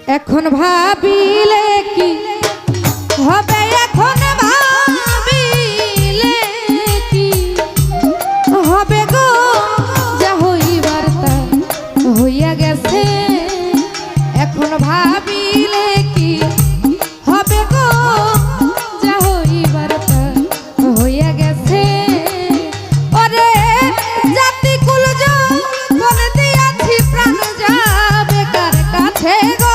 এখন ভাবিলে কি হবে, এখন ভাবিলে কি হবে গো, যা হইবার তা হইয়া গেছে। এখন ভাবিলে কি হবে গো, যা হইবার তা হইয়া গেছে। ওরে জাতি কুল যৌবন দিয়াছি প্রাণ যাবে কার কাছে গো।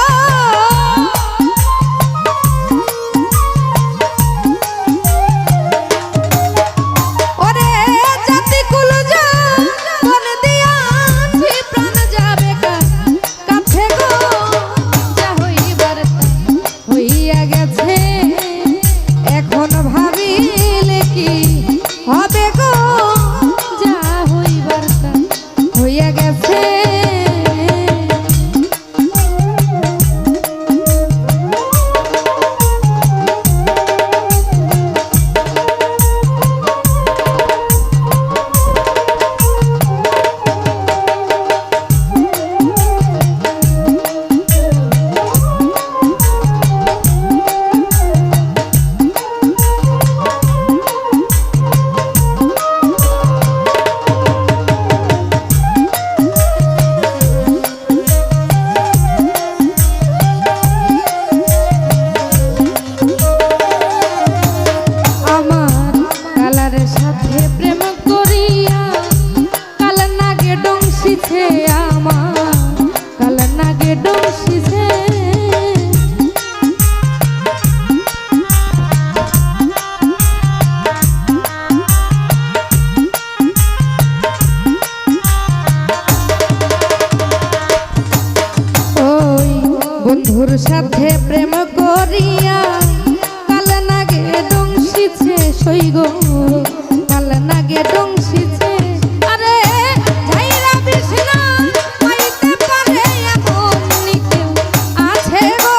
বন্ধুর সাথে প্রেম করিয়া কাল নাগে ডংসিছে সইগ, কাল নাগে ডংসিছে। আরে ঝাইরা বিছনা পাইতে পারে এমন কেউ আছে গো।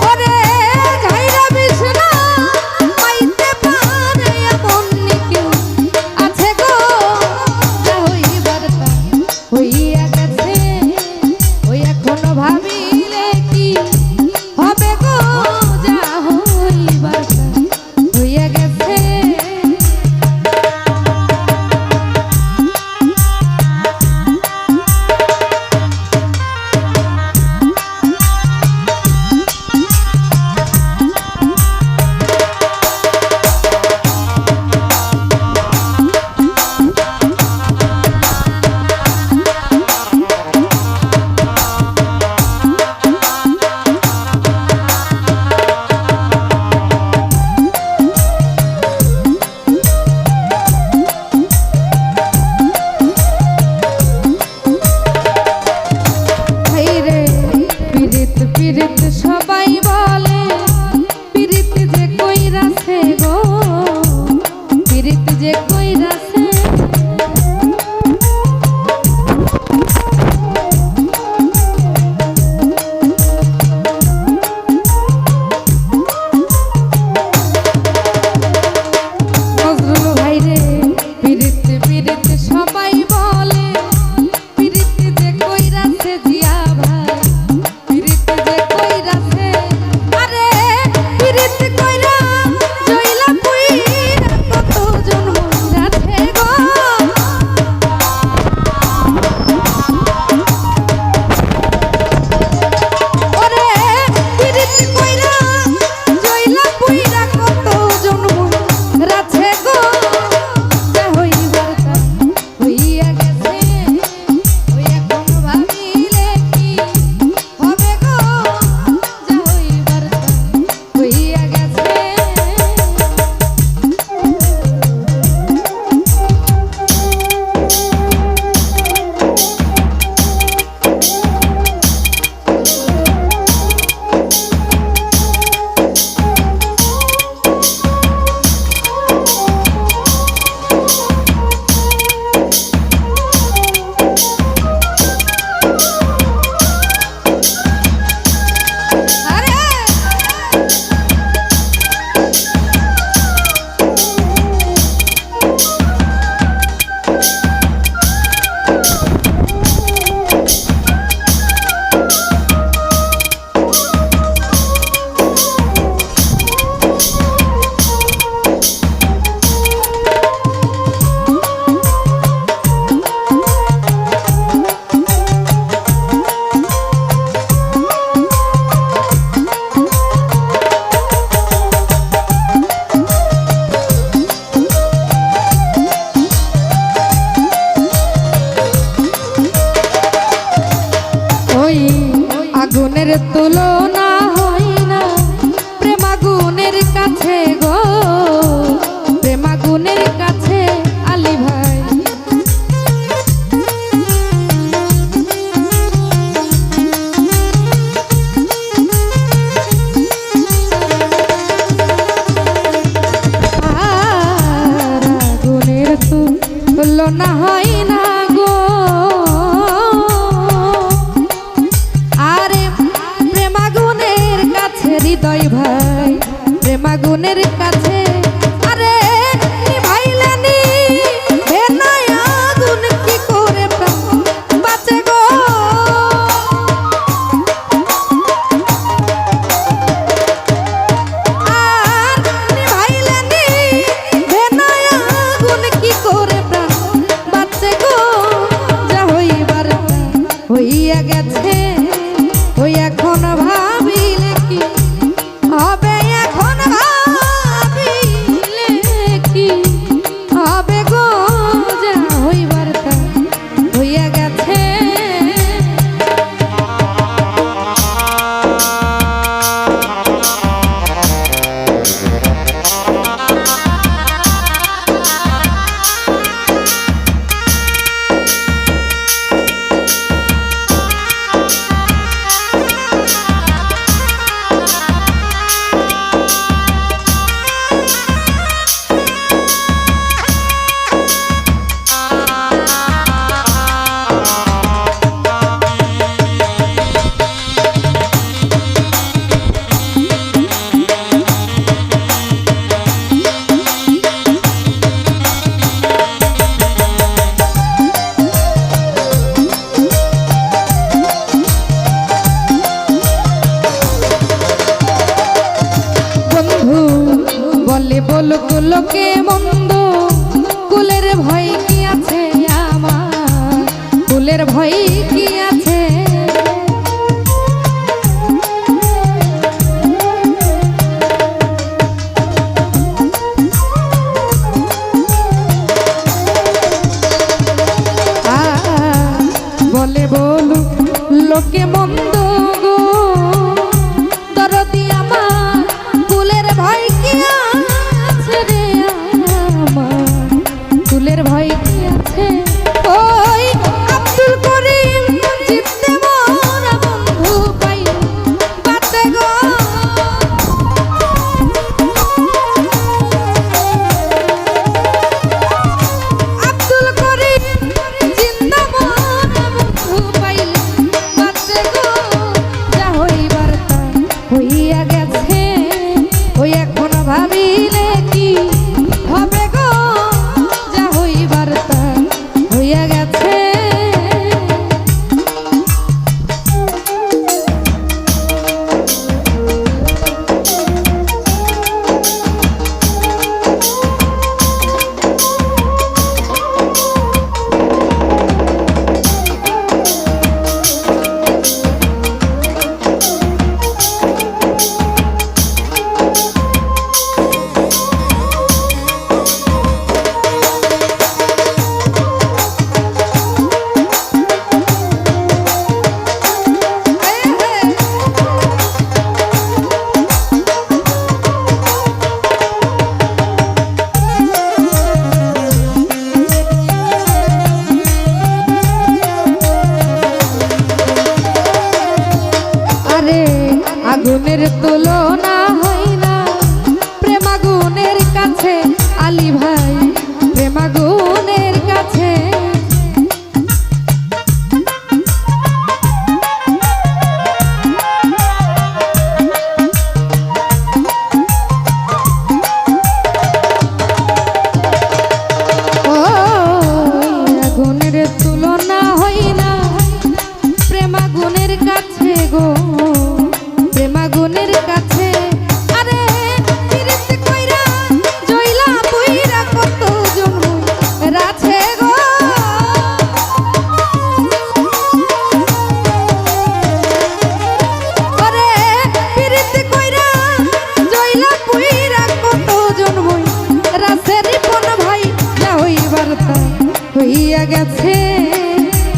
ওরে ঝাইরা বিছনা পাইতে পারে এমন কেউ আছে গো। হইয়া গেছে ওই এখন ভাবিলে কি হবে গো, যা হইবার হইয়া গেছে। পিরিত সবাই বলে পিরিত যে কইরাছে গো, পিরিত যে কইরাছে। নজরুল ভাই রে পিরিত পিরিত সবাই বলে পিরিত যে কইরাছে জিয়া ভাই। আগুনের তুলনা হয় না প্রেম আগুনের কাছে গো, প্রেম আগুনের কাছে আলী ভাই। আর আগুনের তুলনা হয় না গো, হৃদয় ভাই প্রেম আগুনের কাছে। আরে ভাইলানি বেনাই আগুন কি করে বাঁচে গো, আর ভাইলানি বেনাই আগুন কি করে বাঁচে গো, যা হইবার হইয়া গেছে ওই এখন ভাবিলে কি হবে, এখন ভাবিলে কি হবে গো, যা হইবার তা হইয়া গেছে। বলুক লোকে মন্দ, কুলের ভয় কি আছে আমার, কুলের ভয় কি আছে। বলে বলুক লোকে মন্দ গো, দরদি আমার কুলের ভয় কি আছে রে, আমার কুলের ভয় কি আছে। ওই আব্দুল করিম জিততে মোরা বন্ধু পাই বাতে গো, আব্দুল করিম জিন্দা মোরা বন্ধু পাইলে বাতে গো, যা হইবার তা হইয়া গেছে ওই এখন ভাবিলে কি হবে গো, যা হইবার তা হইয়া গেছে। আগুনের তুলনা হয় না প্রেম আগুনের কাছে আলী ভাই, প্রেম আগুনের কাছে। আগুনের তুলনা হয় না প্রেম আগুনের কাছে গো, প্রেম আগুনের কাছে। আরে ফিরতে কইরা জইলা পুইরা কত জন রাছে গো, আরে ফিরতে কইরা জইলা পুইরা কত জন রাছে রিপন ভাই, যা হইবার তা হইয়া গেছে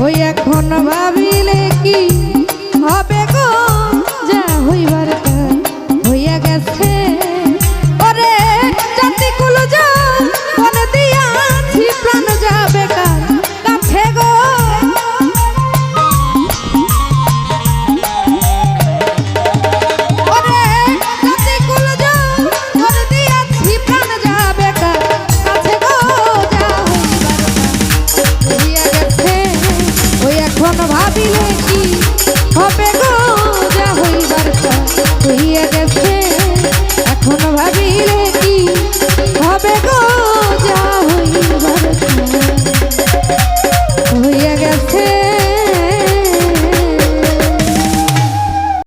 ওই এখন ভাবিলে কি হবে গো, হবে গো যা হইবার তা হইয়া গেছে এখন ভাবিলে কি হবে গো